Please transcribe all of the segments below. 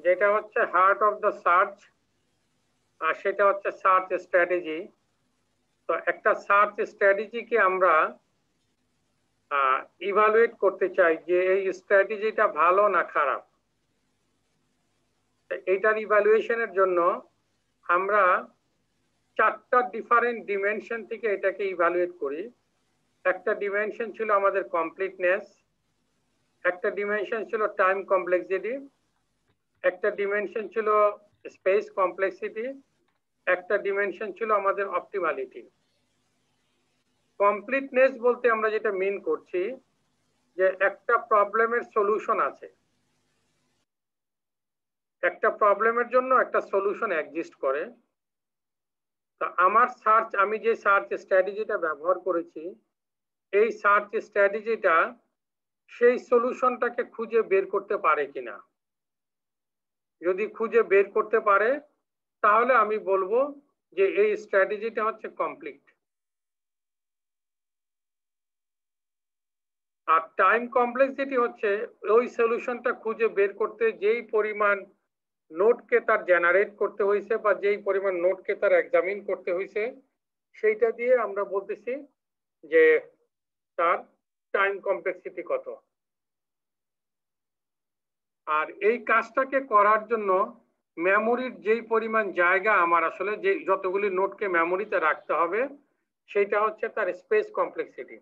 যেটা হচ্ছে heart of the search, আর সেটা হচ্ছে সার্চ স্ট্র্যাটেজি। তো একটা সার্চ স্ট্র্যাটেজিকে আমরা ইভালুয়েট করতে চাই যে এই স্ট্র্যাটেজিটা ভালো না খারাপ। এইটার ইভালুয়েশনের জন্য আমরা 4টা ডিফারেন্ট ডিমেনশন থেকে এটাকে ইভালুয়েট করি। একটা ডিমেনশন ছিল আমাদের কমপ্লিটনেস, একটা ডিমেনশন ছিল টাইম কমপ্লেক্সিটি, একটা ডিমেনশন ছিল স্পেস কমপ্লেক্সিটি, একটা ডিমেনশন ছিল আমাদের অপটিমালিটি। কমপ্লিটনেস বলতে আমরা যেটা মিন করছি যে একটা প্রবলেমের সলিউশন আছে, একটা প্রবলেমের জন্য একটা সলিউশন এক্সিস্ট করে। তো আমার সার্চ, আমি যে সার্চ স্ট্র্যাটেজিটা ব্যবহার করেছি, এই সার্চ স্ট্র্যাটেজিটা সেই সলিউশনটাকে খুঁজে বের করতে পারে কিনা। যদি খুঁজে বের করতে পারে তাহলে আমি বলবো যে এই স্ট্র্যাটেজিটা হচ্ছে কমপ্লিট। আর টাইম কমপ্লেক্সিটি হচ্ছে ওই সলিউশনটা খুঁজে বের করতে যেই পরিমাণ নোটকে তার জেনারেট করতে হয়েছে বা যেই পরিমাণ নোটকে তার এক্সামিন করতে হয়েছে, সেইটা দিয়ে আমরা বলতেছি যে তার টাইম কমপ্লেক্সিটি কত। আর এই কাজটাকে করার জন্য মেমোরির যেই পরিমাণ জায়গা আমার আসলে যে যতগুলি নোটকে মেমোরিতে রাখতে হবে, সেটা হচ্ছে তার স্পেস কমপ্লেক্সিটি।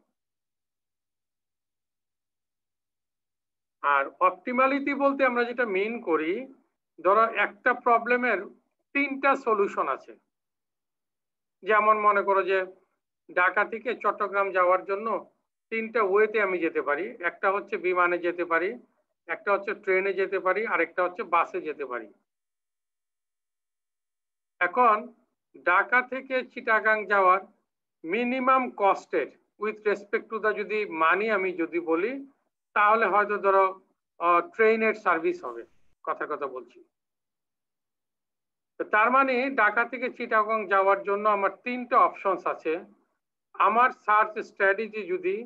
আর অপটিমালিটি বলতে আমরা যেটা মিন করি, ধরো একটা প্রবলেমের 3টা সলিউশন আছে। যেমন মনে করো যে ঢাকা থেকে চট্টগ্রাম যাওয়ার জন্য 3টা ওয়েতে আমি যেতে পারি। একটা হচ্ছে বিমানে যেতে পারি, একটা হচ্ছে ট্রেনে যেতে পারি, আর একটা হচ্ছে বাসে যেতে পারি। এখন ঢাকা থেকে চিটাগাং যাওয়ার মিনিমাম কস্টের উইথ রেসপেক্ট টু দা যদি মানি আমি যদি বলি, তাহলে হয়তো ধরো ট্রেনের সার্ভিস হবে, কথা বলছি। তার মানে ঢাকা থেকে চিটাগং যাওয়ার জন্য আমার 3টা অপশনস আছে। আমার সার্চ স্ট্র্যাটেজি যদি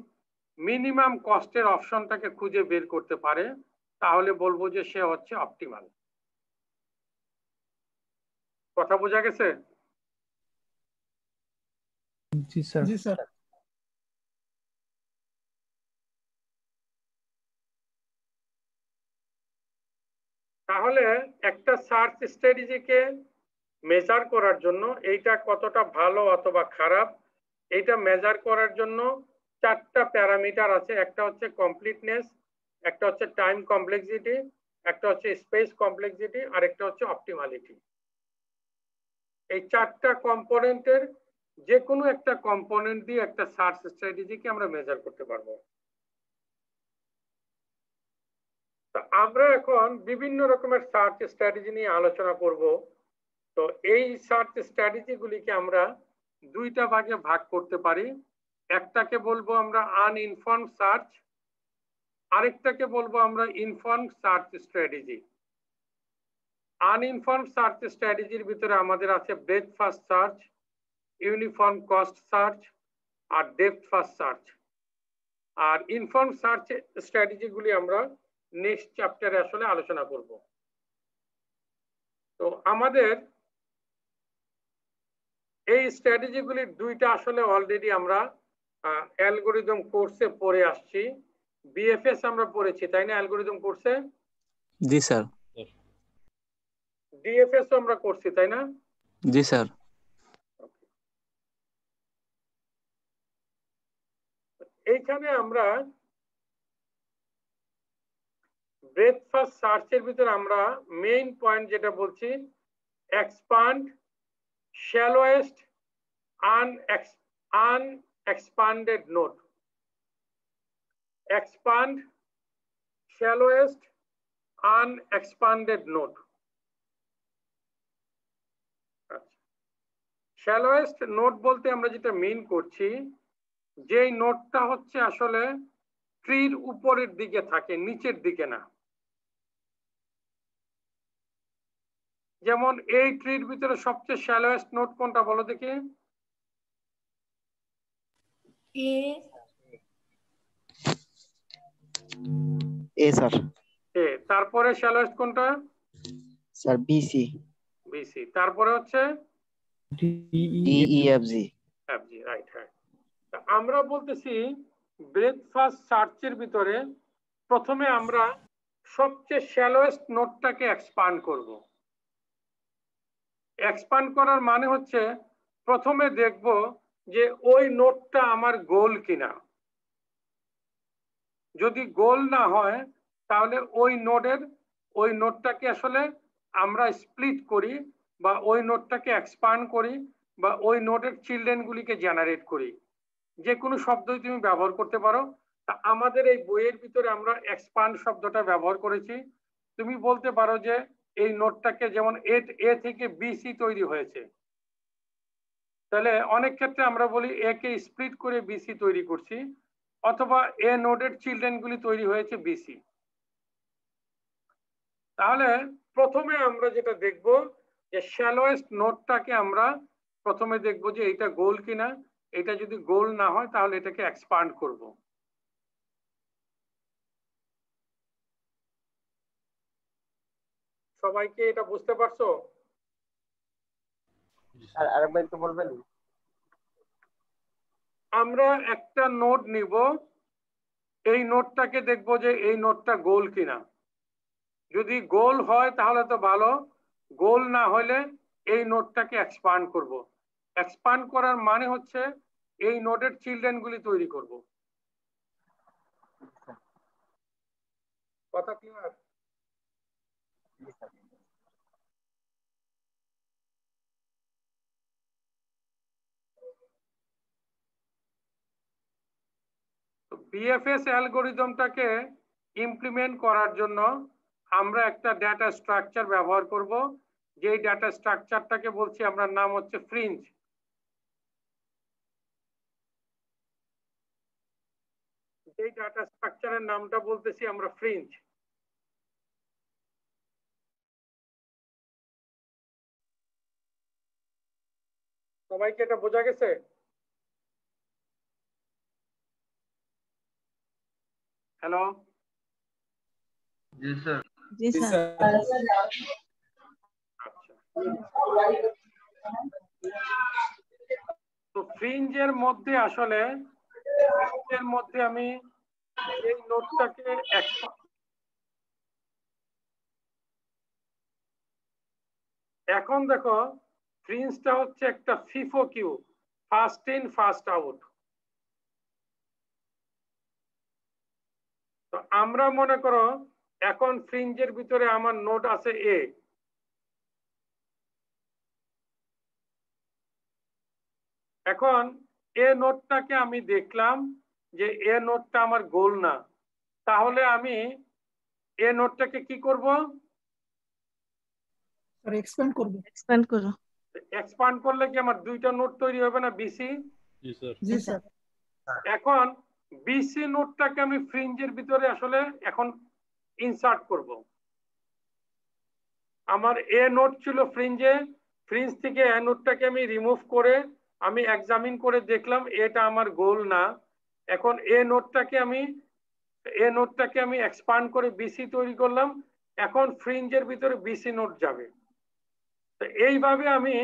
মিনিমাম কস্টের অপশনটাকে খুঁজে বের করতে পারে, তাহলে বলবো যে সে হচ্ছে অপটিমাল। কথা বোঝা গেছে? জি স্যার। জি স্যার। তাহলে একটা সার্চ স্ট্র্যাটেজিকে মেজার করার জন্য এইটা কতটা ভালো অথবা খারাপ, এইটা মেজার করার জন্য 4টা প্যারামিটার আছে। একটা হচ্ছে কমপ্লিটনেস, একটা হচ্ছে টাইম কমপ্লেক্সিটি, একটা হচ্ছে স্পেস কমপ্লেক্সিটি, আর একটা হচ্ছে অপটিমালিটি। এই 4টা কম্পোনেন্টের যে কোনো একটা কম্পোনেন্ট দিয়ে একটা সার্চ স্ট্র্যাটেজিকে আমরা মেজার করতে পারবো। আমরা এখন বিভিন্ন রকমের সার্চ স্ট্র্যাটেজি নিয়ে আলোচনা করব। তো এই সার্চ স্ট্র্যাটেজি গুলিকে আমরা 2টা ভাগে ভাগ করতে পারি। একটাকে বলবো আমরা আনইনফর্মড সার্চ, আরেকটাকে বলবো আমরা informed search strategy. Uninformed search স্ট্র্যাটেজির ভিতরে আমাদের আছে breadth first search, uniform cost search, আর ডেপথ ফার্স্ট সার্চ। আর ইনফর্মড সার্চ স্ট্র্যাটেজি গুলি আমরা নেক্সট চ্যাপ্টারে আসলে আলোচনা করব। তো আমাদের এই স্ট্র্যাটেজি গুলির 2টা আসলে অলরেডি আমরা অ্যালগোরিদম কোর্সে পড়ে আসছি। বিএফএস আমরা পড়েছি, তাই না? অ্যালগোরিদম কোর্সে। জি স্যার। ডিএফএস আমরা করছি, তাই না? জি স্যার। এইখানে আমরা ব্রেথ ফার্স্ট সার্চের ভিতরে আমরা মেইন পয়েন্ট যেটা বলছি, expand shallowest unexpanded node, expand shallowest unexpanded node। shallowest node বলতে আমরা যেটা মিন করছি, যেই নোডটা হচ্ছে আসলে ট্রির উপরের দিকে থাকে, নিচের দিকে না। যেমন এই ট্রির ভিতরে সবচেয়ে শ্যালোয়েস্ট নোড কোনটা বলো দেখি? এ স্যার। তারপরে শ্যালোয়েস্ট কোনটা? স্যার বিসি বিসি, তারপরে হচ্ছে ডিইএফজি। FG, right. হ্যাঁ, তা আমরা বলতেছি ব্রেথ ফার্স্ট সার্চের ভিতরে প্রথমে আমরা সবচেয়ে শ্যালোয়েস্ট নোডটাকে এক্সপান্ড করব। এক্সপান্ড করার মানে হচ্ছে প্রথমে দেখব যে ওই নোডটা আমার গোল কিনা। যদি গোল না হয় তাহলে ওই নোডটাকে আসলে আমরা স্প্লিট করি বা ওই নোডটাকে এক্সপান্ড করি বা ওই নোডের চিলড্রেন গুলিকে জেনারেট করি। যে কোনো শব্দই তুমি ব্যবহার করতে পারো। তা আমাদের এই বইয়ের ভিতরে আমরা এক্সপান্ড শব্দটা ব্যবহার করেছি। তুমি বলতে পারো যে এই নোডটাকে যেমন এ থেকে বিসি তৈরি হয়েছে, তাহলে অনেক ক্ষেত্রে আমরা বলি এ কে স্প্লিট করে বিসি তৈরি করছি, অথবা এ নোডের চিলড্রেন গুলি তৈরি হয়েছে বিসি। তাহলে প্রথমে আমরা যেটা দেখব যে শ্যালোয়েস্ট নোডটাকে আমরা প্রথমে দেখব যে এটা গোল কিনা। এটা যদি গোল না হয় তাহলে এটাকে এক্সপান্ড করব। সবাইকে এটা বুঝতে পারছো? আর আরেকবার একটু বলবেন? আমরা একটা নোড নিব, এই নোডটাকে দেখব যে এই নোডটা গোল কিনা। যদি গোল হয় তাহলে তো ভালো, গোল না হলে এই নোডটাকে এক্সপান্ড করব। এক্সপান্ড করার মানে হচ্ছে এই নোডের চিলড্রেন গুলি তৈরি করব। কথা ক্লিয়ার? বিএফএস অ্যালগরিদমটাকে ইমপ্লিমেন্ট করার জন্য আমরা একটা ডেটা স্ট্রাকচার ব্যবহার করব। যেই ডেটা স্ট্রাকচারটাকে বলছি আমরা নাম হচ্ছে ফ্রিঞ্জ। যেই ডেটা স্ট্রাকচারের নামটা বলতেছি আমরা ফ্রিঞ্জ। সবাইকে এটা বোঝা গেছে? হ্যালো? জি স্যার। জি স্যার। আচ্ছা, তো ফ্রিঞ্জের মধ্যে আসলে আমি এই নোটটাকে এখন দেখো ফ্রিঞ্জটা হচ্ছে একটা FIFO queue, first in first out. তো আমরা মনে করো এখন ফ্রিঞ্জের ভিতরে আমার নোট আছে এ। এখন এ নোটটাকে আমি দেখলাম যে এ নোটটা আমার গোল না, তাহলে আমি এ নোটটাকে কি করব? এক্সপ্যান্ড করব। এক্সপ্যান্ড করো। এক্সপান্ড করলে কি আমার দুইটা নোট তৈরি হবে না বিসি? জি স্যার। জি স্যার। এখন বিসি নোটটাকে আমি ফ্রিঞ্জের ভিতরে আসলে এখন ইনসার্ট করব। আমার এ নোট ছিল ফ্রিঞ্জে, ফ্রিঞ্জ থেকে এ নোটটাকে আমি রিমুভ করে আমি এক্সামিন করে দেখলাম এটা আমার গোল না। এখন এ নোটটাকে আমি এক্সপান্ড করে বিসি তৈরি করলাম। এখন ফ্রিঞ্জের ভিতরে বিসি নোট যাবে। তো এইভাবে আমি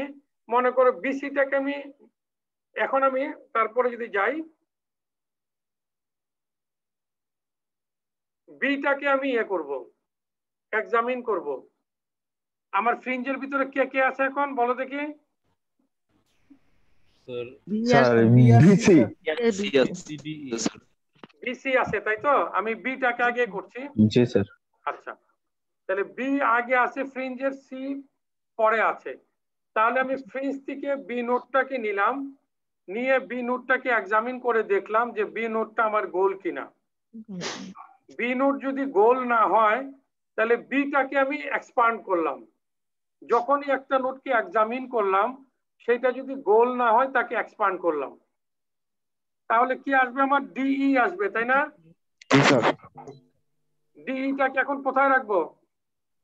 মনে করো বিসিটাকে আমি তারপরে যদি যাই বিটাকে আমি করব, এক্সামিন করব। আমার ফ্রিঞ্জের ভিতরে কে কে আছে এখন বলো দেখি? বিসি আছে, তাই তো? আমি বিটাকে আগে করছি। জি স্যার। আচ্ছা, তাহলে বি আগে আছে, ফ্রিঞ্জের সি পরে আছে। তাহলে আমি ফ্রিঞ্জ থেকে বি নোটটাকে নিলাম, নিয়ে বি নোটটাকে এক্সামিন করে দেখলাম যে বি নোটটা আমার গোল কিনা। বি নোট যদি গোল না হয় তাহলে বিটাকে আমি এক্সপান্ড করলাম। যখনই একটা নোটকে এক্সামিন করলাম সেটা যদি গোল না হয় তাকে এক্সপান্ড করলাম, তাহলে কি আসবে? আমার ডিই আসবে, তাই না? ডিইটাকে এখন কোথায় রাখবো?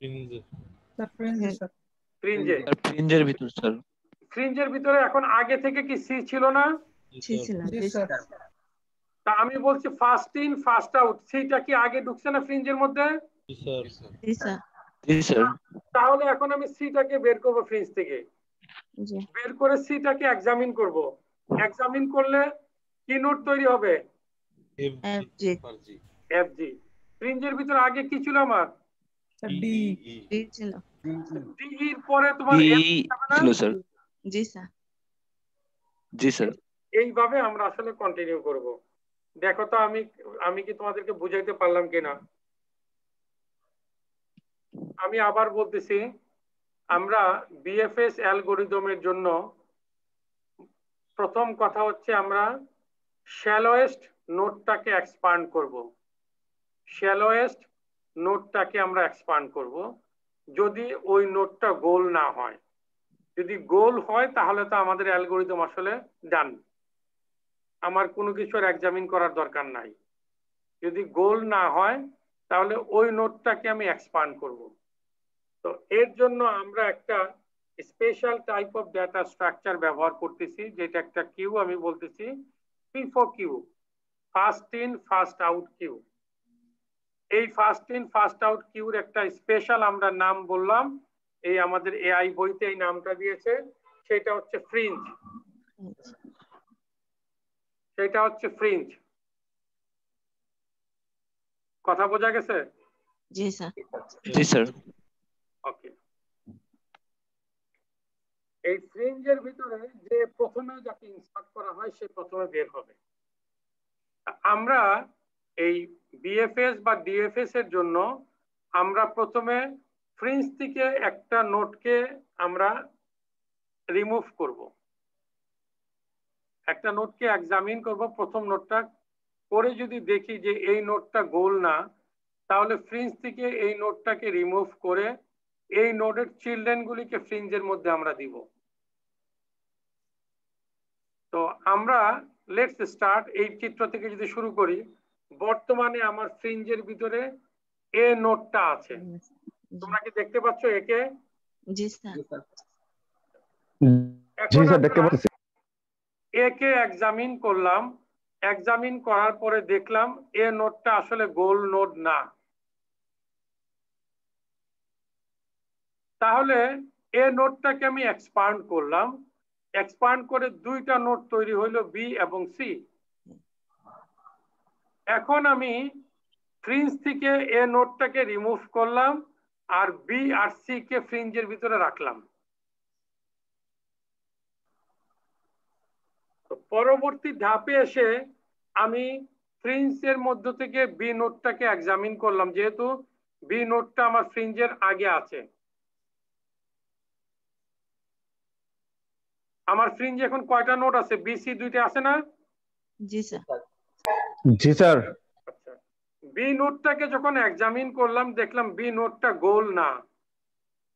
ফ্রিঞ্জে। ফ্রিঞ্জের ভিতর স্যার। ফ্রিঞ্জের ভিতরে এখন আগে থেকে কি সি ছিল না? জি স্যার। তা আমি বলছি ফার্স্ট ইন ফার্স্ট আউট, সিটা কি আগে ঢুকছে না ফ্রিঞ্জের মধ্যে? জি স্যার। জি স্যার। তাহলে এখন আমি সিটাকে বের করব ফ্রিঞ্জ থেকে, জি বের করে সিটাকে এক্সামিন করব। এক্সামিন করলে কি নোট তৈরি হবে? FG FG. ফ্রিঞ্জের ভিতরে আগে কি ছিল আমার? ডি ডি ছিল। ডি এর পরে তোমার ডি এফ হবে না? ছিল স্যার। জি স্যার। জি স্যার। এইভাবে আমরা আসলে কন্টিনিউ করব। দেখো তো আমি কি তোমাদেরকে বুঝাইতে পারলাম কিনা। আমি আবার বলতেছি, আমরা বিএফএস অ্যালগরিদমের জন্য প্রথম কথা হচ্ছে আমরা শ্যালোয়েস্ট নোডটাকে এক্সপান্ড করব। শ্যালোয়েস্ট নোডটাকে আমরা এক্সপান্ড করব যদি ওই নোডটা গোল না হয়। যদি গোল হয় তাহলে তো আমাদের অ্যালগরিদম আসলে ডান, আমার কোনো কিছুর এক্সামিন করার দরকার নাই। যদি গোল না হয় তাহলে ওই নোডটাকে আমি এক্সপান্ড করব। তো এর জন্য আমরা একটা special type of data structure ব্যবহার করতেছি, যেটা একটা কিউ আমি বলতেছি FIFO queue, first in first out queue. এই ফার্স্ট ইন ফার্স্ট আউট কিউর একটা স্পেশাল আমরা নাম বললাম, এই আমাদের এআই বইতে এই নামটা দিয়েছে, সেটা হচ্ছে ফ্রিঞ্জ। সেটা হচ্ছে ফ্রিঞ্জ। কথা বোঝা গেছে? জি স্যার। জি স্যার। ওকে। এই ফ্রিঞ্জের ভিতরে যে প্রথমে যাকে ইনসার্ট করা হয় সে প্রথমে বের হবে। আমরা এই বিএফএস বা ডিএফএস এর জন্য আমরা প্রথমে ফ্রিঞ্জ থেকে একটা নোটকে আমরা রিমুভ করব, একটা নোটকে এক্সামিন করব। প্রথম নোটটা করে যদি দেখি যে এই নোটটা গোল না, তাহলে ফ্রিঞ্জ থেকে এই নোটটাকে রিমুভ করে এই নোডের চিলড্রেন গুলিকে ফ্রিঞ্জের মধ্যে আমরা দিব। তো আমরা লেটস স্টার্ট, এই চিত্র থেকে যদি শুরু করি, বর্তমানে আমার ফ্রিঞ্জের ভিতরে এ নোটটা আছে। তোমরা কি দেখতে পাচ্ছ একে? জি স্যার। জি স্যার, দেখতে পাচ্ছি। একে এক্সামিন করলাম, এক্সামিন করার পরে দেখলাম এ নোটটা আসলে গোল নোট না। তাহলে এ নোটটাকে আমি এক্সপান্ড করলাম, এক্সপান্ড করে দুইটা নোট তৈরি হইল বি এবং সি। এখন আমি ফ্রিঞ্জ থেকে এ নোটটাকে রিমুভ করলাম আর বি আর সি কে ফ্রিঞ্জের ভিতরে রাখলাম। তো পরবর্তী ধাপে এসে আমি ফ্রিঞ্জের মধ্য থেকে বি নোটটাকে এক্সামিন করলাম, যেহেতু বি নোটটা আমার ফ্রিঞ্জের আগে আছে। আমার ফ্রিঞ্জে এখন কয়টা নোট আছে? বি সি দুইটা আছে না? জি স্যার। জি স্যার। আচ্ছা, বি নোটটাকে যখন এক্সামিন করলাম দেখলাম বি নোটটা গোল না,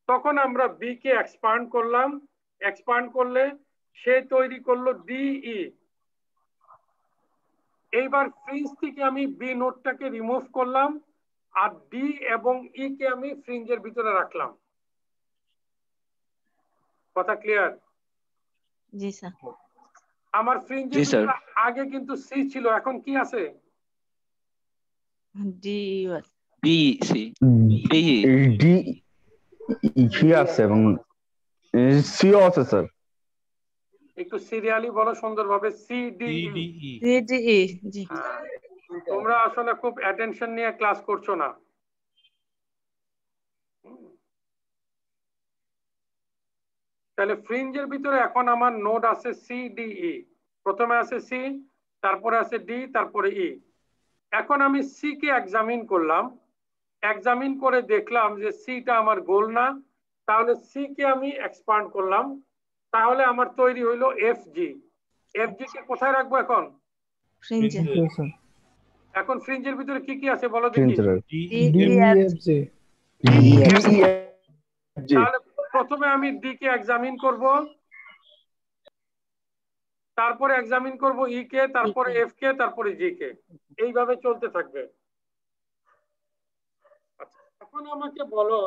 তখন আমরা বি কে এক্সপান্ড করলাম। এক্সপান্ড করলে সে তৈরি করলো ডিই। এইবার ফ্রিঞ্জ থেকে আমি বি নোটটাকে রিমুভ করলাম আর ডি এবং ই কে আমি ফ্রিঞ্জের ভিতরে রাখলাম। কথা ক্লিয়ার? জি স্যার। আমার ফ্রিঞ্জের জি স্যার। ভিতরে আগে কিন্তু সি ছিল, এখন কি আছে? D D C D D E আছে এবং সিও আছে স্যার। একটু সিরিয়ালি বলো সুন্দরভাবে, সি ডি ই। ডি জি। তোমরা আসলে খুব অ্যাটেনশন নিয়ে ক্লাস করছো না। তাহলে ফ্রিঞ্জের ভিতরে এখন আমার নোড আছে সি ডি ই। প্রথমে আছে সি, তারপরে আছে ডি, তারপরে ই। এখন আমি সি কে এক্সামিন করলাম, এক্সামিন করে দেখলাম যে সিটা আমার গোল না, তাহলে সি কে আমি এক্সপান্ড করলাম। তাহলে আমার তৈরি হইলো এফ জি। এফ জি কে কোথায় রাখবো এখন? ফ্রিঞ্জে। এখন ফ্রিঞ্জের ভিতরে কি কি আছে বলো দেখি? তাহলে প্রথমে আমি ডি কে এক্সামিন করব, তারপরে এক্সামিন করব ই কে, তারপরে এফ কে, তারপরে জি কে। এইভাবে চলতে থাকবে। আচ্ছা, এখন আমাকে বলো,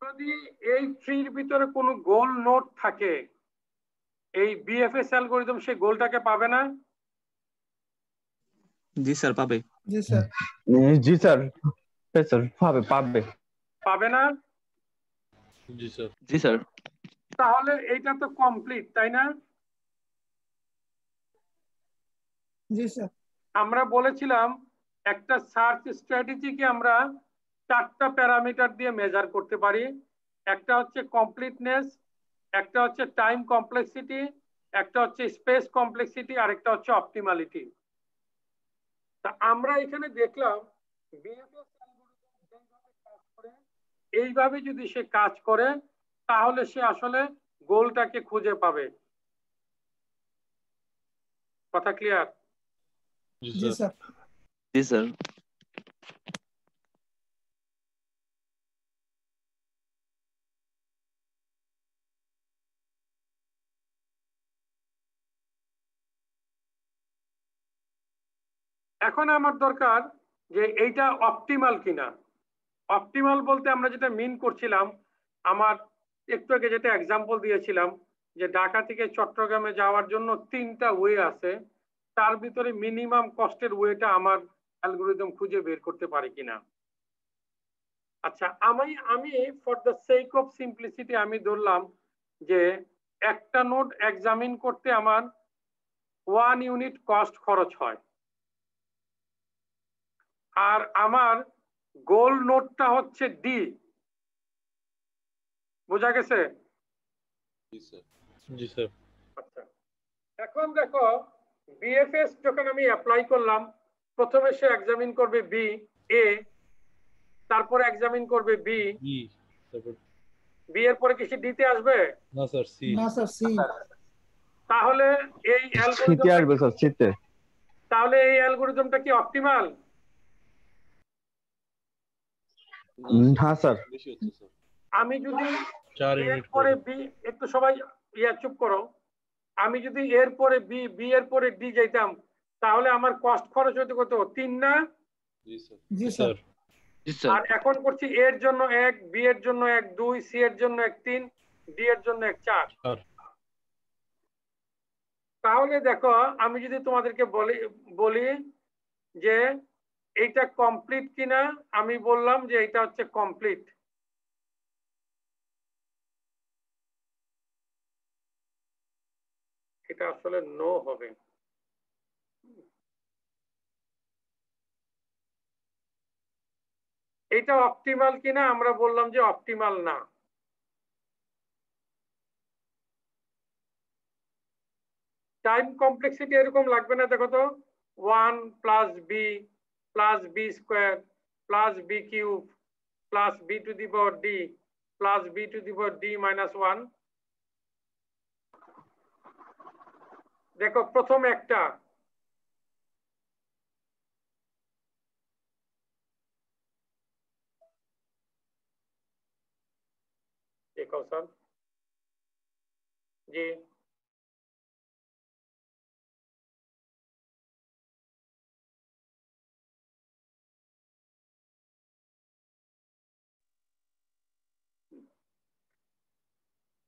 যদি এই ট্রির ভিতরে কোনো গোল নোট থাকে, এই বিএফএস অ্যালগরিদম সেই গোলটাকে পাবে না? জি স্যার, পাবে। জি স্যার। জি স্যার, পাবে পাবে। পাবে না? জি স্যার। জি স্যার। তাহলে এইটা তো কমপ্লিট, তাই না? জি স্যার। আমরা বলেছিলাম একটা সার্চ স্ট্র্যাটেজিকে আমরা 4টা প্যারামিটার দিয়ে মেজার করতে পারি। একটা হচ্ছে কমপ্লিটনেস, একটা হচ্ছে টাইম কমপ্লেক্সিটি, একটা হচ্ছে স্পেস কমপ্লেক্সিটি, আর একটা হচ্ছে অপটিমালিটি। তা আমরা এখানে দেখলাম বিএফএস অ্যালগরিদম যেভাবে কাজ করে, এইভাবে যদি সে কাজ করে তাহলে সে আসলে গোলটাকে খুঁজে পাবে। কথা ক্লিয়ার? জি জি স্যার। স্যার। জি স্যার। এখন আমার দরকার যে এইটা অপটিমাল কিনা। অপটিমাল বলতে আমরা যেটা মিন করছিলাম, আমার একটু আগে যেটা এক্সাম্পল দিয়েছিলাম যে ঢাকা থেকে চট্টগ্রামে যাওয়ার জন্য 3টা ওয়ে আছে, তার ভিতরে মিনিমাম কস্টের ওয়েটা আমার অ্যালগরিদম খুঁজে বের করতে পারে কিনা। আচ্ছা, আমি for the sake of simplicity আমি ধরলাম যে একটা নোড এক্সামিন করতে আমার 1 ইউনিট কস্ট খরচ হয়, আর আমার গোল নোডটা হচ্ছে ডি। বোঝা গেছে? জি স্যার। জি স্যার। আচ্ছা, এখন দেখো বিএফএস যখন আমি অ্যাপ্লাই করলাম, প্রথমে সে এক্সামিন করবে বি এ, তারপরে এক্সামিন করবে বি, ই তারপর বি এর পরে কি সে ডিতে আসবে? না স্যার সি। না স্যার সি। তাহলে এই শীতে আসবে স্যার, শীতে। তাহলে এই অ্যালগরিদমটা কি অপটিমাল? হ্যাঁ স্যার। বেশি হচ্ছে স্যার। আমি যদি 4 এর ইউনিট পরে করে। বি, একটু সবাই চুপ করো, আমি যদি এর পরে বি, বি এর পরে ডি যাইতাম তাহলে আমার কস্ট খরচ হতে কত? 3 না? জি স্যার। জি স্যার। জি স্যার। আর এখন করছি এর জন্য 1, বি এর জন্য 1, 2, সি এর জন্য 1, 3, ডি এর জন্য 1, 4। আর তাহলে দেখো আমি যদি তোমাদেরকে বলি যে এইটা কমপ্লিট কিনা, আমি বললাম যে এটা হচ্ছে কমপ্লিট। এটা আসলে নো হবে। এটা অপটিমাল কিনা, আমরা বললাম যে অপটিমাল না। টাইম কমপ্লেক্সিটি এরকম লাগবে না, দেখো তো, 1 plus B plus B square plus B cube plus B to the power D plus B to the power D minus 1। দেখো প্রথম একটা, কৌশল জি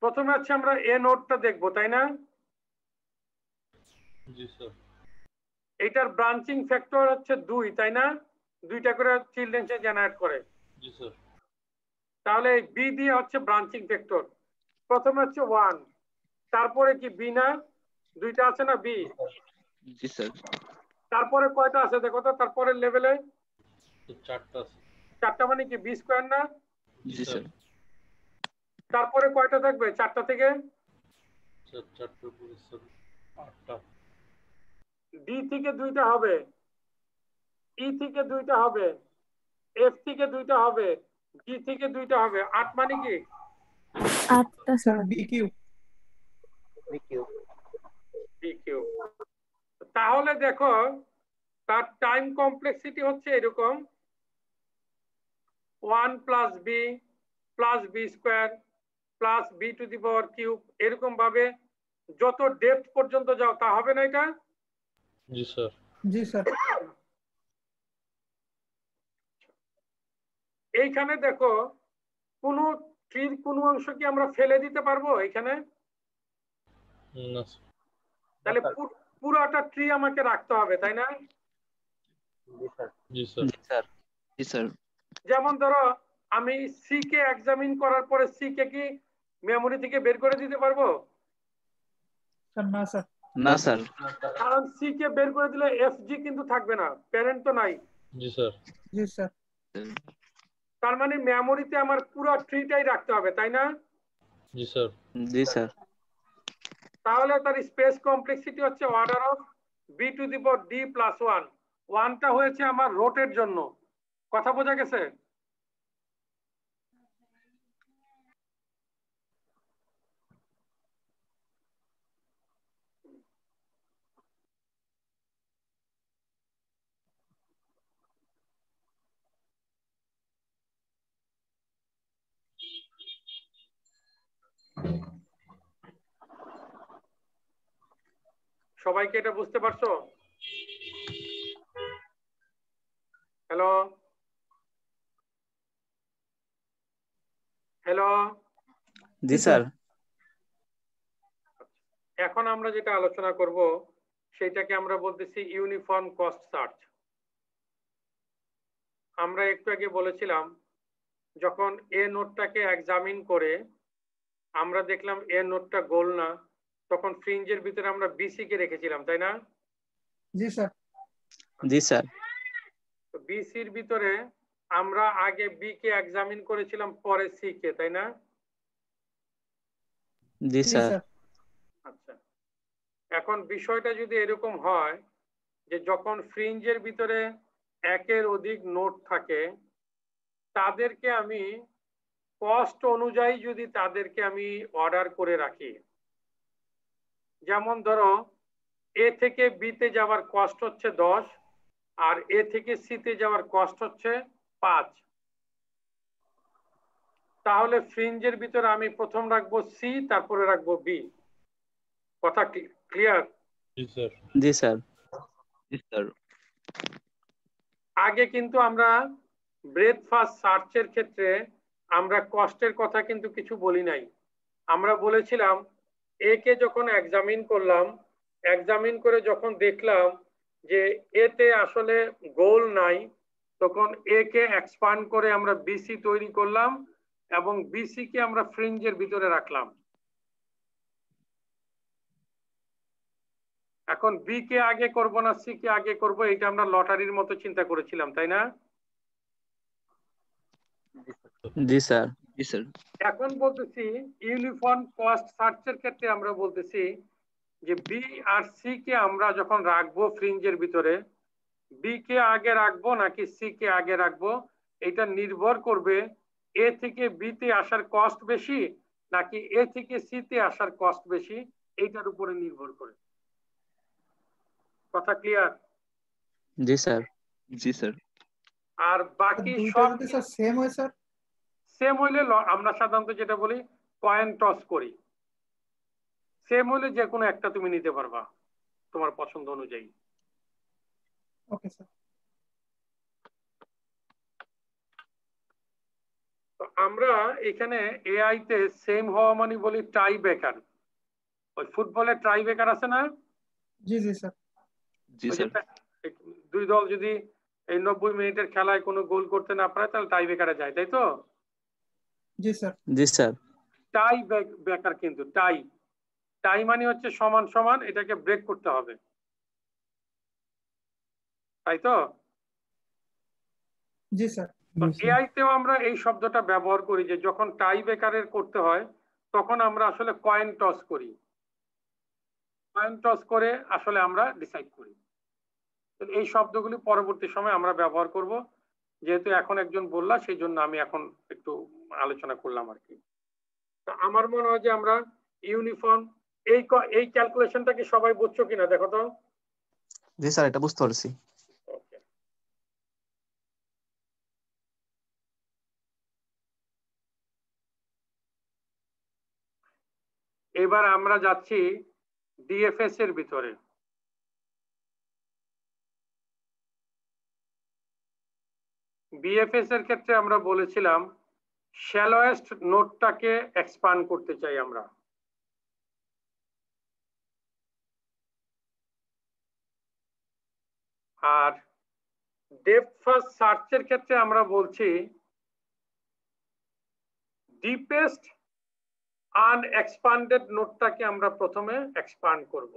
প্রথমে হচ্ছে আমরা এ নোটটা দেখবো, তাই না? জি স্যার। এইটার ব্রাঞ্চিং ফ্যাক্টর হচ্ছে 2, তাই না? 2টা করে চিলড্রেন সে জেনারেট করে। জি স্যার। তাহলে বি দিয়ে হচ্ছে ব্রাঞ্চিং ফ্যাক্টর। প্রথমে হচ্ছে 1, তারপরে কি বি না? 2টা আছে না বি? জি স্যার। তারপরে কয়টা আছে দেখো তো, তারপরে লেভেলে 4টা আছে। 4টা মানে কি বি স্কোয়ার না? জি স্যার। তারপরে কয়টা থাকবে 4টা থেকে? 4টার উপরে স্যার 8টা। ডি থেকে 2টা হবে, ই থেকে 2টা হবে, এফ থেকে 2টা হবে, জি থেকে 2টা হবে। 8 মানে কি? 8টা sir B Q. B Q. তাহলে দেখো তার টাইম কমপ্লেক্সিটি হচ্ছে এরকম 1 plus B plus B square plus B to the power cube, এরকম ভাবে যত ডেপথ পর্যন্ত যাও তা হবে না এটা? জি স্যার। জি স্যার। এইখানে দেখো কোনো ট্রির কোনো অংশ কি আমরা ফেলে দিতে পারবো এখানে? না স্যার। তাহলে পুরোটা ট্রি আমাকে রাখতে হবে, তাই না? জি স্যার। জি স্যার। জি স্যার। যেমন ধরো আমি সি কে এক্সামিন করার পরে সি কে কি মেমোরি থেকে বের করে দিতে পারবো? স্যার না স্যার। না স্যার। কারণ সি কে বের করে দিলে এফ জি কিন্তু থাকবে না, প্যারেন্ট তো নাই। জি স্যার। জি স্যার। তার মানে মেমোরিতে আমার পুরো ট্রিটাই রাখতে হবে, তাই না? জি স্যার। জি স্যার। তাহলে তার স্পেস কমপ্লেক্সিটি হচ্ছে order of B to the power D plus 1। 1টা হয়েছে আমার রোটের জন্য। কথা বোঝা গেছে? সবাইকে এটা বুঝতে পারছো? Hello hello. জি স্যার। এখন আমরা যেটা আলোচনা করব সেটাকে আমরা বলতেছি ইউনিফর্ম কস্ট সার্চ। আমরা একটু আগে বলেছিলাম যখন এ নোটটাকে এক্সামিন করে আমরা দেখলাম এ নোটটা গোল না, তখন ফ্রিঞ্জের ভিতরে আমরা বিসি কে রেখেছিলাম, তাই না? জি স্যার। জি স্যার। তো বিসির ভিতরে আমরা আগে বি কে এক্সামিন করেছিলাম, পরে সি কে, তাই না? জি জি স্যার। স্যার। আচ্ছা, এখন বিষয়টা যদি এরকম হয় যে যখন ফ্রিঞ্জের ভিতরে একের অধিক নোট থাকে তাদেরকে আমি কস্ট অনুযায়ী যদি তাদেরকে আমি অর্ডার করে রাখি, যেমন ধরো এ থেকে বি তে যাওয়ার কস্ট হচ্ছে 10 আর এ থেকে সি তে যাওয়ার কস্ট হচ্ছে 5, তাহলে ফ্রিঞ্জের ভিতরে আমি প্রথম রাখবো সি, তারপরে রাখবো বি। কথা ক্লিয়ার? জি স্যার। জি স্যার। জি স্যার। আগে কিন্তু আমরা ব্রেথ ফার্স্ট সার্চের ক্ষেত্রে আমরা কস্টের কথা কিন্তু কিছু বলি নাই। আমরা বলেছিলাম এ কে যখন এক্সামিন করলাম, এক্সামিন করে যখন দেখলাম যে এতে আসলে গোল নাই, তখন এ কে এক্সপান্ড করে আমরা বিসি তৈরি করলাম এবং বিসি কে আমরা ফ্রিঞ্জের ভিতরে রাখলাম। এখন বি কে আগে করব না সি কে আগে করব, এটা আমরা লটারির মতো চিন্তা করেছিলাম, তাই না? জি স্যার। জি স্যার। এখন বলতেছি ইউনিফর্ম কস্ট সার্চের ক্ষেত্রে আমরা বলতেছি যে বি আর সি কে আমরা যখন রাখবো ফ্রিঞ্জের ভিতরে, বি কে আগে রাখবো নাকি সি কে আগে রাখবো, এটা নির্ভর করবে এ থেকে বি তে আসার কস্ট বেশি নাকি এ থেকে সি তে আসার কস্ট বেশি, এইটার উপরে নির্ভর করে। কথা ক্লিয়ার? জি স্যার। জি স্যার। আর বাকি দুইটা সব যদি স্যার সেম হয় স্যার? সেম হইলে আমরা সাধারণত যেটা বলি কয়েন টস করি। সেম হইলে যে কোনো একটা তুমি নিতে পারবা তোমার পছন্দ অনুযায়ী। Okay sir. তো আমরা এখানে এআই তে সেম হওয়া মানে বলি টাই ব্রেকার। ওই ফুটবলের টাই ব্রেকার আছে না? জি জি স্যার। জি ওই যে স্যার। দুই দল যদি এই 90 মিনিটের খেলায় কোনো গোল করতে না পারে তাহলে টাই ব্রেকারে যায়, তাই তো? জি স্যার। জি স্যার। টাই ব্রেকার কিন্তু টাই টাই মানে হচ্ছে সমান সমান, এটাকে ব্রেক করতে হবে, তাই তো? জি স্যার। এআই তেও আমরা এই শব্দটা ব্যবহার করি যে যখন টাই ব্রেকারের করতে হয় তখন আমরা আসলে কয়েন টস করি, কয়েন টস করে আসলে আমরা ডিসাইড করি। এই শব্দগুলি পরবর্তী সময় আমরা ব্যবহার করব, যেহেতু এখন একজন বললা সেই জন্য আমি এখন একটু আলোচনা করলাম আর কি। তা আমার মনে হয় যে আমরা ইউনিফর্ম এই ক্যালকুলেশনটা কি সবাই বুঝছো কিনা দেখো তো। জি স্যার, এটা বুঝতে পারছি। এবার আমরা যাচ্ছি ডিএফএস এর ভিতরে। বিএফএস এর ক্ষেত্রে আমরা বলেছিলাম শ্যালোয়েস্ট নোটটাকে এক্সপান্ড করতে চাই আমরা। আর ডেপথ ফার্স্ট সার্চের ক্ষেত্রে আমরা বলছি ডিপেস্ট আনএক্সপান্ডেড নোটটাকে আমরা প্রথমে এক্সপান্ড করব।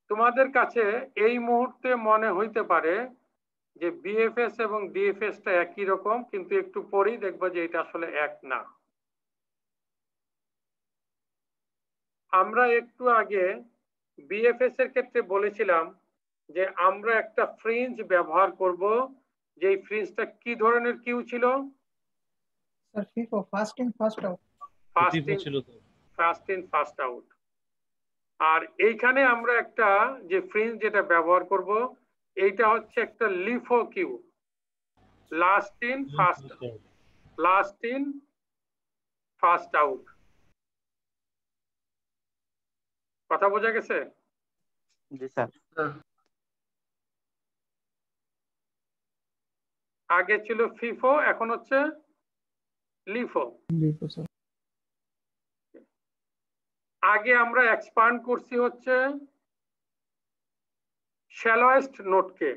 তোমাদের কাছে এই মুহূর্তে মনে হইতে পারে যে বিএফএস এবং ডিএফএস টা একই রকম, কিন্তু একটু পরেই দেখবো যে এটা আসলে এক না। আমরা একটু আগে বিএফএস এর ক্ষেত্রে বলেছিলাম যে আমরা একটা ফ্রিঞ্জ ব্যবহার করব, যে ফ্রিঞ্জটা কি ধরনের কিউ ছিল? Sir FIFO first in first out. First in first out. আর এইখানে আমরা একটা যে ফ্রিঞ্জ যেটা ব্যবহার করব, এইটা হচ্ছে একটা LIFO queue, last in first out. কথা বোঝা গেছে? জি স্যার। আগে ছিল ফিফো, এখন হচ্ছে লিফো। আগে আমরা এক্সপান্ড করছি হচ্ছে শ্যালোয়েস্ট নোটকে,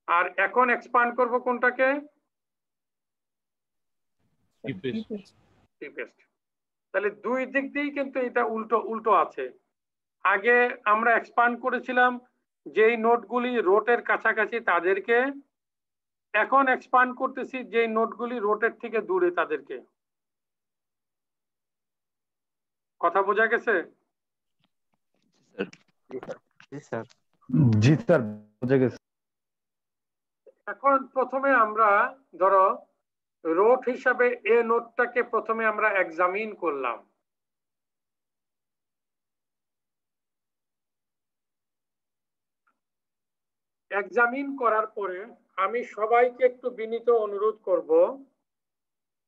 আর এখন এক্সপান্ড করব কোনটাকে? ডিপেস্ট। তাহলে দুই দিক দিয়েই কিন্তু এটা উল্টো আছে। আগে আমরা এক্সপান্ড করেছিলাম যেই নোটগুলি রোটের কাছাকাছি তাদেরকে, এখন এক্সপান্ড করতেছি যেই নোটগুলি রোটের থেকে দূরে তাদেরকে। কথা বোঝা গেছে? জি স্যার। জি স্যার, বোঝা গেছে। এখন প্রথমে আমরা ধরো রোট হিসাবে এ নোটটাকে প্রথমে আমরা এক্সামিন করলাম। এক্সামিন করার পরে আমি সবাইকে একটু বিনীত অনুরোধ করব,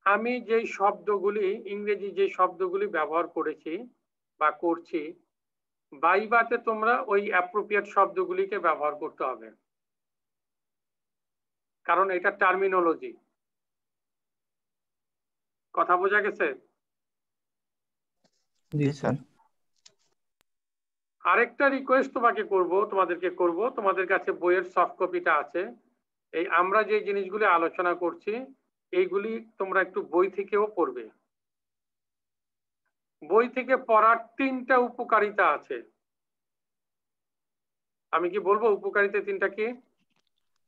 আমি যেই শব্দগুলি ইংরেজি যে শব্দগুলি ব্যবহার করেছি বা করছি, বাইবাতে তোমরা ওই অ্যাপ্রোপ্রিয়েট শব্দগুলিকে ব্যবহার করতে হবে, কারণ এটা টার্মিনোলজি। কথা বোঝা গেছে? জি স্যার। আরেকটা রিকোয়েস্ট তোমাদেরকে করব, তোমাদের কাছে বইয়ের সফট কপিটা আছে। এই আমরা যে জিনিসগুলি আলোচনা করছি এইগুলি তোমরা একটু বই থেকেও পড়বে। বই থেকে পড়ার 3টা উপকারিতা আছে। আমি কি বলবো উপকারিতা 3টা কি?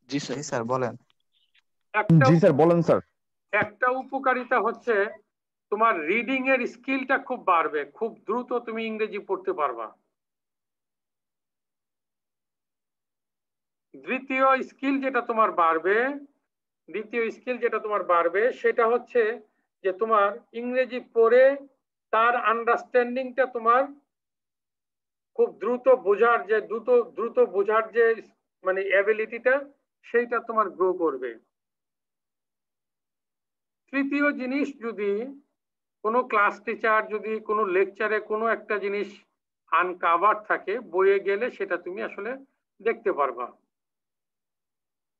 জি স্যার বলেন। জি স্যার বলেন স্যার। একটা উপকারিতা হচ্ছে তোমার রিডিং এর স্কিলটা খুব বাড়বে, খুব দ্রুত তুমি ইংরেজি পড়তে পারবা। দ্বিতীয় স্কিল যেটা তোমার বাড়বে সেটা হচ্ছে যে তোমার ইংরেজি পড়ে তার আন্ডারস্ট্যান্ডিংটা তোমার খুব দ্রুত বোঝার যে মানে এবিলিটিটা, সেইটা তোমার গ্রো করবে। তৃতীয় জিনিস, যদি কোনো ক্লাস টিচার যদি কোনো লেকচারে কোনো একটা জিনিস আনকাভার থাকে, বইয়ে গেলে সেটা তুমি আসলে দেখতে পারবা।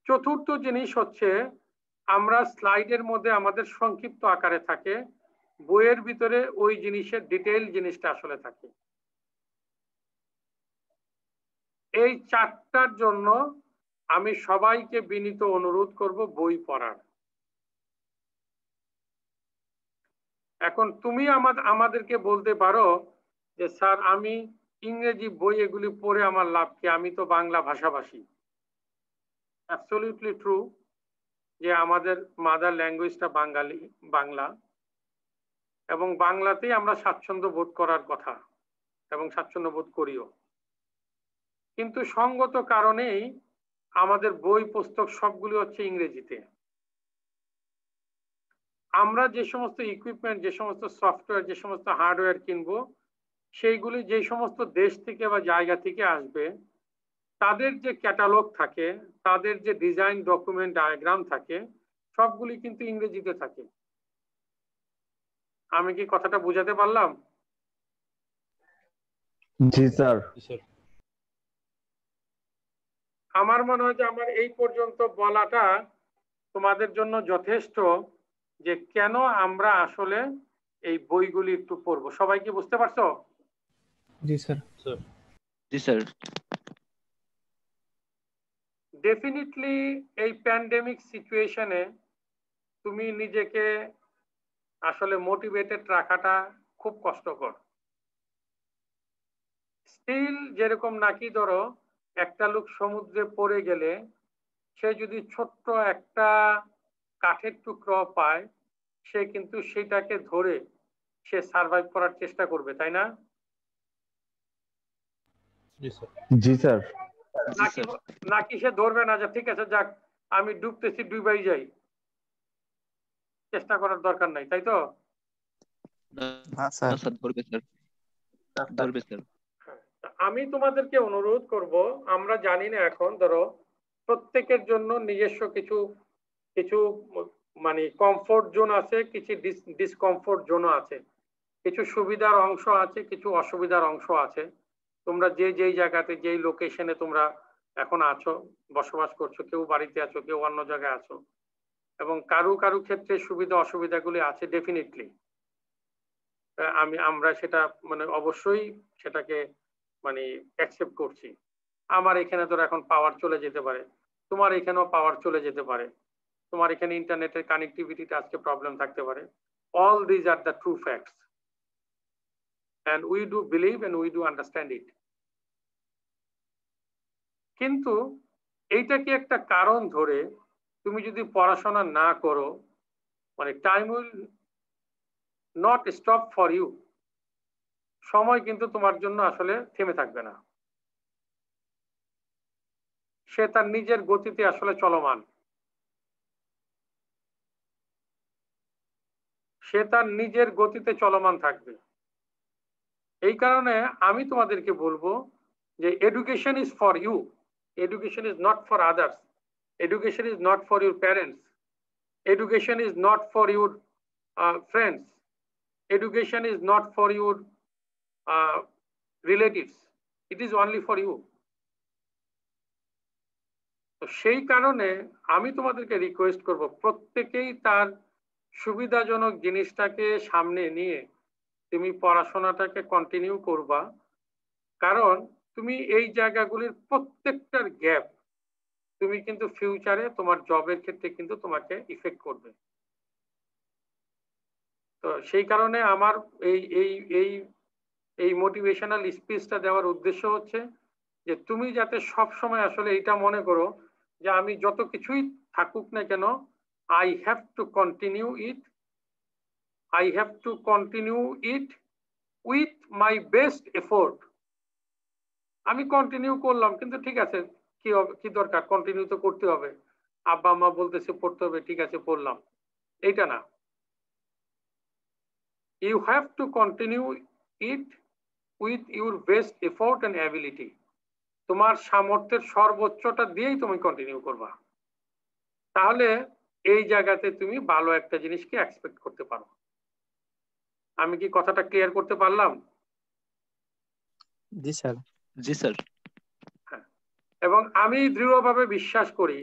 চতুর্থ জিনিস হচ্ছে আমরা স্লাইডের মধ্যে আমাদের সংক্ষিপ্ত আকারে থাকে, বইয়ের ভিতরে ওই জিনিসের ডিটেইল জিনিসটা আসলে থাকে। এই 4টার জন্য আমি সবাইকে বিনীত অনুরোধ করব বই পড়ার। এখন তুমি আমাদেরকে বলতে পারো যে স্যার আমি ইংরেজি বই এগুলি পড়ে আমার লাভ কি, আমি তো বাংলা ভাষাভাষী। অ্যাবসলিউটলি ট্রু যে আমাদের মাদার ল্যাঙ্গুয়েজটা বাংলা, এবং বাংলাতেই আমরা স্বাচ্ছন্দ্য বোধ করার কথা এবং স্বাচ্ছন্দ্য বোধ করিও। কিন্তু সঙ্গত কারণেই আমাদের বই পুস্তক সবগুলি হচ্ছে ইংরেজিতে। আমরা যে সমস্ত ইকুইপমেন্ট, যে সমস্ত সফটওয়্যার, যে সমস্ত হার্ডওয়্যার কিনবো, সেইগুলি যে সমস্ত দেশ থেকে বা জায়গা থেকে আসবে, তাদের যে ক্যাটালগ থাকে, তাদের যে ডিজাইন ডকুমেন্ট ডায়াগ্রাম থাকে, সবগুলি কিন্তু ইংরেজিতে থাকে। আমি কি কথাটা বুঝাতে পারলাম? জি স্যার। আমার মনে হয় যে আমার এই পর্যন্ত বলাটা তোমাদের জন্য যথেষ্ট, যে কেন আমরা আসলে এই বইগুলি একটু পড়বো। সবাই কি বুঝতে পারছো? জি স্যার। জি স্যার। ডেফিনেটলি এই প্যান্ডেমিক সিচুয়েশনে তুমি নিজেকে আসলে মোটিভেটেড রাখাটা খুব কষ্টকর। স্টিল যেরকম নাকি ধরো একটা লোক সমুদ্রে পড়ে গেলে সে যদি ছোট্ট একটা কাঠের টুকরো পায়, সে কিন্তু সেটাকে ধরে সে সার্ভাইভ করার চেষ্টা করবে, তাই না? জি স্যার। জি স্যার। নাকি সে ধরবে না যে ঠিক আছে যাক আমি ডুবতেছি, ডুবাই যাই, চেষ্টা করার দরকার নাই, তাই তো? না স্যার, ধরবে স্যার, ধরবে স্যার। আমি তোমাদেরকে অনুরোধ করব, আমরা জানি না এখন ধরো প্রত্যেকের জন্য নিজস্ব কিছু কিছু মানে কমফোর্ট জোন আছে, কিছু ডিসকমফোর্ট জোনও আছে, কিছু সুবিধার অংশ আছে, কিছু অসুবিধার অংশ আছে। তোমরা যেই জায়গাতে যেই লোকেশনে তোমরা এখন আছো, বসবাস করছো, কেউ বাড়িতে আছো, কেউ অন্য জায়গায় আছো, এবং কারু ক্ষেত্রে সুবিধা অসুবিধাগুলি আছে ডেফিনেটলি। আমরা সেটা মানে অবশ্যই সেটাকে মানে অ্যাকসেপ্ট করছি। আমার এখানে ধরো এখন পাওয়ার চলে যেতে পারে, তোমার এখানেও পাওয়ার চলে যেতে পারে, তোমার এখানে ইন্টারনেটের কানেক্টিভিটিতে আজকে প্রবলেম থাকতে পারে। All these are the true facts and we do believe and we do understand it. কিন্তু এইটা কি একটা কারণ ধরে তুমি যদি পড়াশোনা না করো, মানে time will not stop for you, সময় কিন্তু তোমার জন্য আসলে থেমে থাকবে না, সে তার নিজের গতিতে আসলে চলমান, সে তার নিজের গতিতে চলমান থাকবে। এই কারণে আমি তোমাদেরকে বলবো যে education is for you, education is not for others, education is not for your parents, education is not for your friends, education is not for your relatives, it is only for you. তো সেই কারণে আমি তোমাদেরকে request করব, প্রত্যেকেই তার সুবিধাজনক জিনিসটাকে সামনে নিয়ে তুমি পড়াশোনাটাকে কন্টিনিউ করবা, কারণ তুমি এই জায়গাগুলির প্রত্যেকটার গ্যাপ তুমি কিন্তু ফিউচারে তোমার জবের ক্ষেত্রে কিন্তু তোমাকে ইফেক্ট করবে। তো সেই কারণে আমার এই এই এই এই মোটিভেশনাল স্পিচটা দেওয়ার উদ্দেশ্য হচ্ছে যে তুমি যাতে সব সময় আসলে এটা মনে করো যে আমি যত কিছুই থাকুক না কেন, I have to continue it, I have to continue it with my best effort. আমি কন্টিনিউ করলাম, কিন্তু ঠিক আছে কি দরকার, কন্টিনিউ তো করতে হবে, আব্বা আম্মা বলতেছে পড়তে হবে, ঠিক আছে পড়লাম, এইটা না। You have to continue it with your best effort and ability. তোমার সামর্থ্যের সর্বোচ্চটা দিয়েই তুমি কন্টিনিউ করবা, তাহলে এই জায়গাতে তুমি ভালো একটা জিনিসকে এক্সপেক্ট করতে পারো। আমি কি কথাটা ক্লিয়ার করতে পারলাম? জি স্যার। জি স্যার। এবং আমি দৃঢ়ভাবে বিশ্বাস করি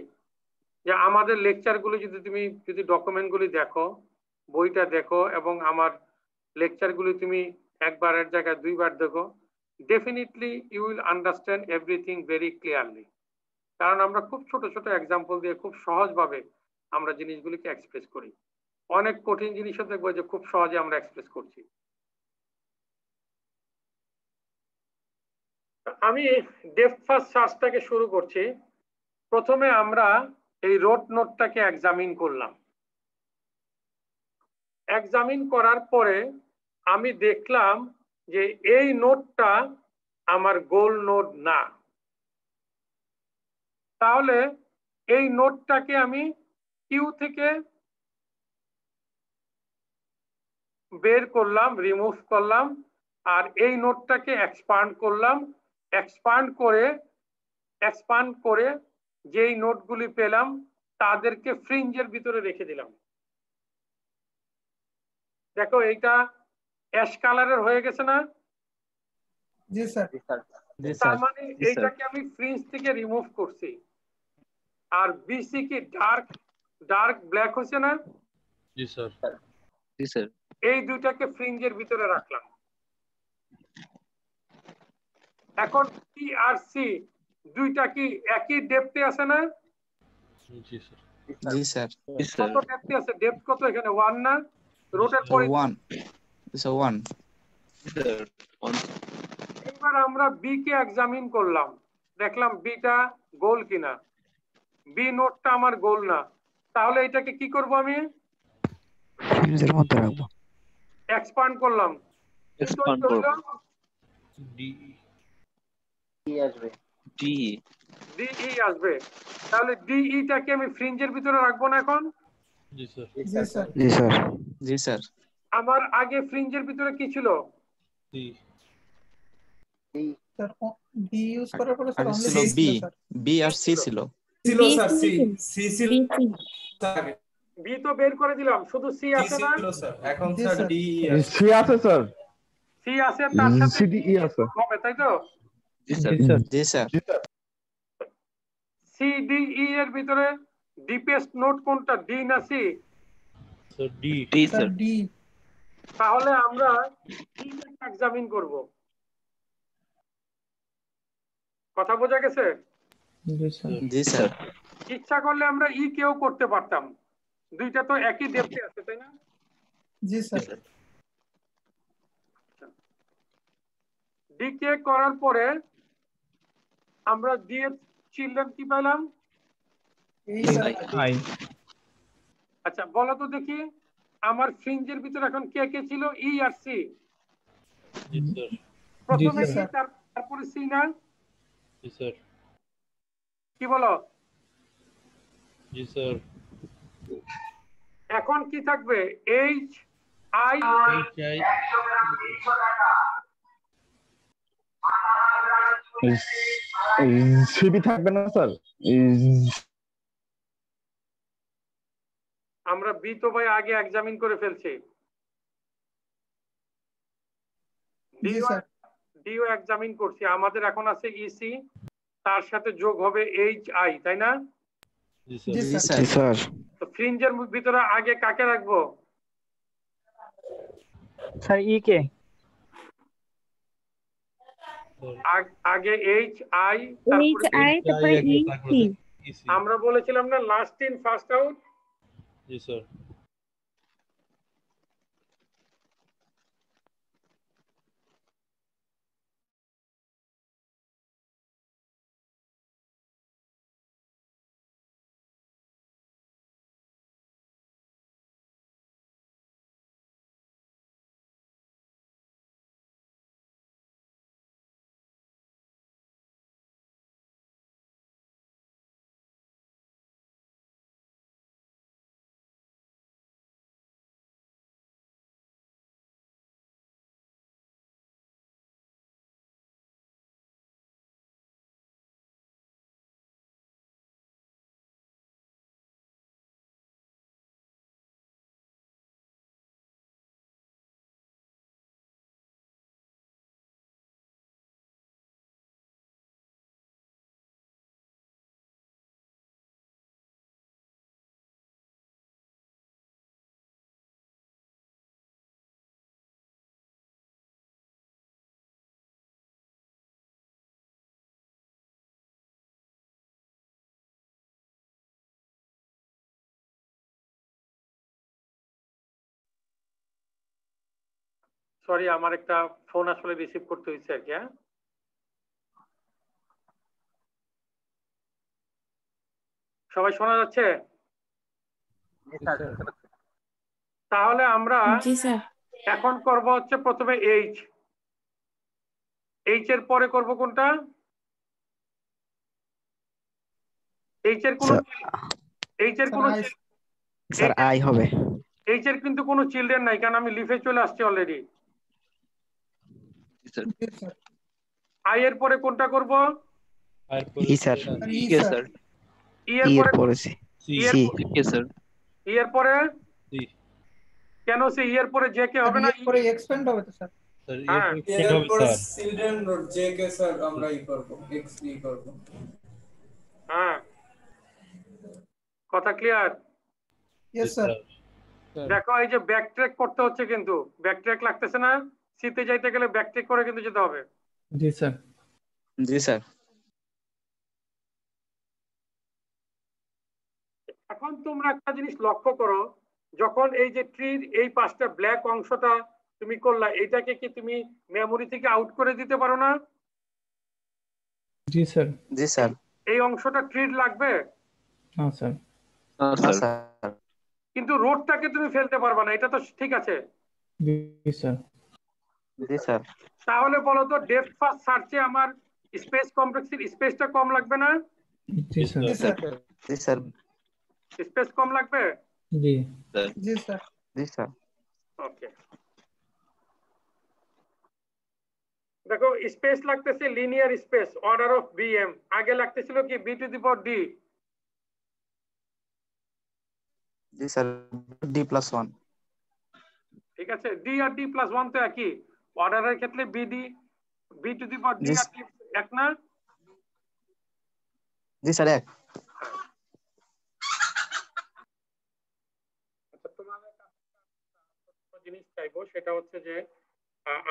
যে আমাদের লেকচারগুলো যদি ডকুমেন্টগুলি দেখো, বইটা দেখো, এবং আমার লেকচারগুলি তুমি একবারের জায়গায় দুইবার দেখো, definitely you will understand everything very clearly. কারণ আমরা খুব ছোট ছোট এক্সাম্পল দিয়ে খুব সহজভাবে আমরা জিনিসগুলিকে এক্সপ্রেস করি। অনেক কঠিন জিনিসও দেখবো যে খুব সহজে আমরা এক্সপ্রেস করছি। আমি ডেপথ ফার্স্ট সার্চটাকে শুরু করছি। প্রথমে আমরা এই রোড নোটটাকে এক্সামিন করলাম। এক্সামিন করার পরে আমি দেখলাম যে এই নোটটা আমার গোল নোট না। তাহলে এই নোটটাকে আমি কিউ থেকে বের করলাম, রিমুভ করলাম, আর এই নোটটাকে এক্সপান্ড করলাম। এক্সপান্ড করে যেই নোটগুলি পেলাম তাদেরকে ফ্রিঞ্জের ভিতরে রেখে দিলাম। দেখো এইটা অ্যাশ কালারের হয়ে গেছে না? জি স্যার। তার মানে এইটাকে আমি ফ্রিঞ্জ থেকে রিমুভ করছি। আর বিসি কি ডার্ক ব্ল্যাক হচ্ছে না? জি স্যার। জি স্যার। এই দুইটাকে ফ্রিঞ্জের ভিতরে রাখলাম। এখন পি আর সি দুইটা কি একই ডেপথে আছে না? জি স্যার। জি স্যার। জি স্যার। কত ডেপথে আছে? ডেপথ কত এখানে? 1 না? রোটেট করে 1 স্যার 1 স্যার 1 এবার আমরা বি কে এক্সামিন করলাম, দেখলাম বিটা গোল কিনা। বি নোটটা আমার গোল না, তাহলে এটাকে কি করব? আমি ফ্রিজের মধ্যে রাখবো। এক্সপান্ড করলাম। কি এক্সপান্ড তৈরি করব। হলো? ডি ডি ডিই আসবে। তাহলে ডিইটাকে আমি ফ্রিঞ্জের ভিতরে রাখবো না এখন? জি স্যার। জি স্যার। জি স্যার। জি স্যার। আমার আগে ফ্রিঞ্জের ভিতরে কি ছিল? সি স্যার ডি ইউজ করার পরে স্যার আগে অনলি ছিল সি বি, ছিল স্যার। বি আর সি ছিল। ছিল স্যার, সি সি ছিল স্যার, বি তো বের করে দিলাম, শুধু সি সি আছে না? ছিল স্যার, এখন জি স্যার স্যার। ডি সি আছে স্যার, সি আছে, তার সাথে সিডিই আছে। হবে, তাই তো? জি স্যার। জি স্যার। সিডিই এর ভিতরে ডিপেস্ট নোট কোনটা, ডি না C? Sir D D sir sir. D. তাহলে আমরা এক্সামিন করব। কথা বোঝা গেছে? জি স্যার। ইচ্ছা করলে আমরা ই কেও করতে পারতাম, দুইটা তো একই ডেপথে আছে, তাই না? জি স্যার। ডি কে করার পরে আমরা ডি এর চিলড্রেন কি পেলাম? এই স্যার আই। আচ্ছা বলো তো দেখি, আমার ফ্রিঞ্জের ভিতরে এখন কে কে ছিল? ই আর সি। জি স্যার। প্রথমে জি ই, স্যার। তারপরে সি না? জি স্যার। কি বলো? জি স্যার। এখন কি থাকবে? H I H I CB থাকবে না স্যার? আমরা বি তো ভাই আগে এক্সামিন করে ফেলছি। জি স্যার। ডিও এক্সামিন করছি, আমাদের এখন আছে ইসি, তার সাথে যোগ হবে এইচ আই, তাই না? জি জি স্যার। স্যার। জি স্যার। তো ফ্রিঞ্জের ভিতরে আগে কাকে রাখবো? স্যার ই কে। আগে এইচ আই, এইচ আই তারপরে ই সি। আমরা বলেছিলাম না last in first out? G sir. Sorry, আমার একটা ফোন আসলে রিসিভ করতে হয়েছে আর কি। হ্যাঁ, সবাই শোনা যাচ্ছে? তাহলে আমরা জি স্যার। এখন করব হচ্ছে প্রথমে এইচ। এইচ এর পরে করব কোনটা? এইচ এর কোন স্যার আই হবে। এইচ এর কিন্তু কোনো চিলড্রেন নাই, কারণ আমি লিফে চলে আসছি অলরেডি। জি স্যার। জি স্যার। আই এর পরে কোনটা করব? E sir. E K sir. Sir. E এর ই এর পরে পরে C. C C. K sir. E এর পরে সি কেন? সি ই এর পরে জে কে হবে না? এর পরে এক্সপেন্ড হবে তো স্যার। স্যার হ্যাঁ। এরপর children note J K sir আমরা ই করব, এক্স ই করব। হ্যাঁ, কথা ক্লিয়ার? Yes sir. দেখো এই যে ব্যাক ট্র্যাক করতে হচ্ছে, কিন্তু ব্যাক ট্র্যাক লাগতেছে না? সিতে যাইতে গেলে ব্যাক ট্র্যাক করে কিন্তু যেতে হবে। জি স্যার। জি স্যার। এখন তোমরা একটা জিনিস লক্ষ্য করো, যখন এই যে ট্রির এই পাশটা ব্ল্যাক অংশটা তুমি করলা, এটাকে কি তুমি মেমোরি থেকে আউট করে দিতে পারো না? জি স্যার। জি স্যার। এই অংশটা ট্রির লাগবে না স্যার। না স্যার। কিন্তু রোডটাকে তুমি ফেলতে পারবা না, এটা তো ঠিক আছে? জি স্যার। জি স্যার। তাহলে বলো তো ডেপথ ফার্স্ট সার্চে আমার স্পেস কমপ্লেক্সের স্পেসটা কম লাগবে না? জি স্যার। জি স্যার। জি স্যার। স্পেস কম লাগবে? জি। জি স্যার। জি স্যার। ওকে, দেখো স্পেস লাগতেছে linear space order of BM, আগে লাগতেছিল কি B to the power D. জি স্যার। d+1। ঠিক আছে, ডি আর ডি প্লাস ওয়ান তো একই, অর্ডারের ক্ষেত্রে BD B to the power D আর ডি এক না? জি স্যার এক। আচ্ছা, তোমাদের কাছে একটা জিনিস চাইবো, সেটা হচ্ছে যে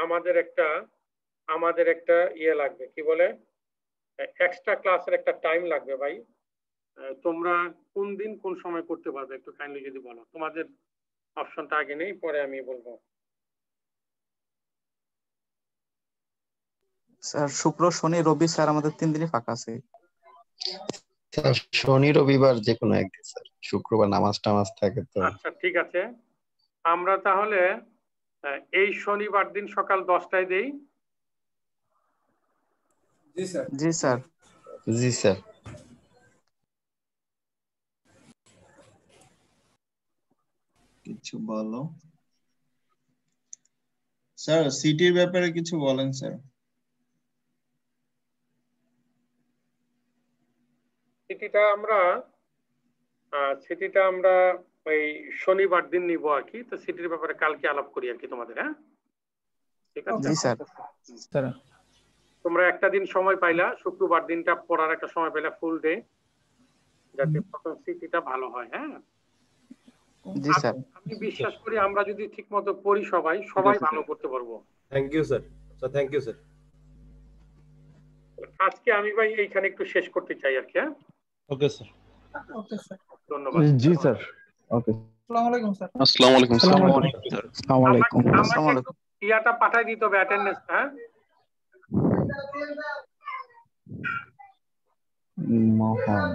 আমাদের একটা ইয়ে লাগবে, কি বলে, এক্সট্রা ক্লাসের একটা টাইম লাগবে ভাই। তোমরা কোন দিন কোন সময় করতে পারবে একটু কাইন্ডলি যদি বলো। তোমাদের অপশনটা আগে নেই, পরে আমি বলবো। স্যার শুক্র শনি রবি স্যার আমাদের 3 দিনই ফাঁকা আছে। স্যার শনি রবিবার যে কোনো একদিন স্যার, শুক্রবার নামাজ টামাজ থাকে তো। আচ্ছা ঠিক আছে, আমরা তাহলে এই শনিবার দিন সকাল 10টায় দেই। জি স্যার। জি স্যার। জি স্যার। কিছু বলো স্যার, সিটির ব্যাপারে কিছু বলেন স্যার। সিটিটা আমরা ওই শনিবার দিন নিব আর কি, তো সিটির ব্যাপারে কালকে আলাপ করি আর কি তোমাদের। হ্যাঁ ঠিক আছে। জি স্যার। স্যার তোমরা একটা দিন সময় পাইলা, শুক্রবার দিনটা পড়ার একটা সময় পাইলা ফুল ডে, যাতে প্রথম সিটিটা ভালো হয়। হ্যাঁ জি স্যার। আমি বিশ্বাস করি আমরা যদি ঠিকমতো পড়ি সবাই ভালো করতে পারবো। Thank you sir. Sir thank you sir. আজকে আমি ভাই এইখানে একটু শেষ করতে চাই আর কি। হ্যাঁ ওকে স্যার। Okay sir. ধন্যবাদ। জি স্যার। ওকে। আসসালামু আলাইকুম স্যার। আসসালামু আলাইকুম স্যার। আসসালামু আলাইকুম। আমাকে একটু ইয়াটা পাঠাই দিতে হবে, অ্যাটেন্ডেন্সটা। হ্যাঁ মোহন।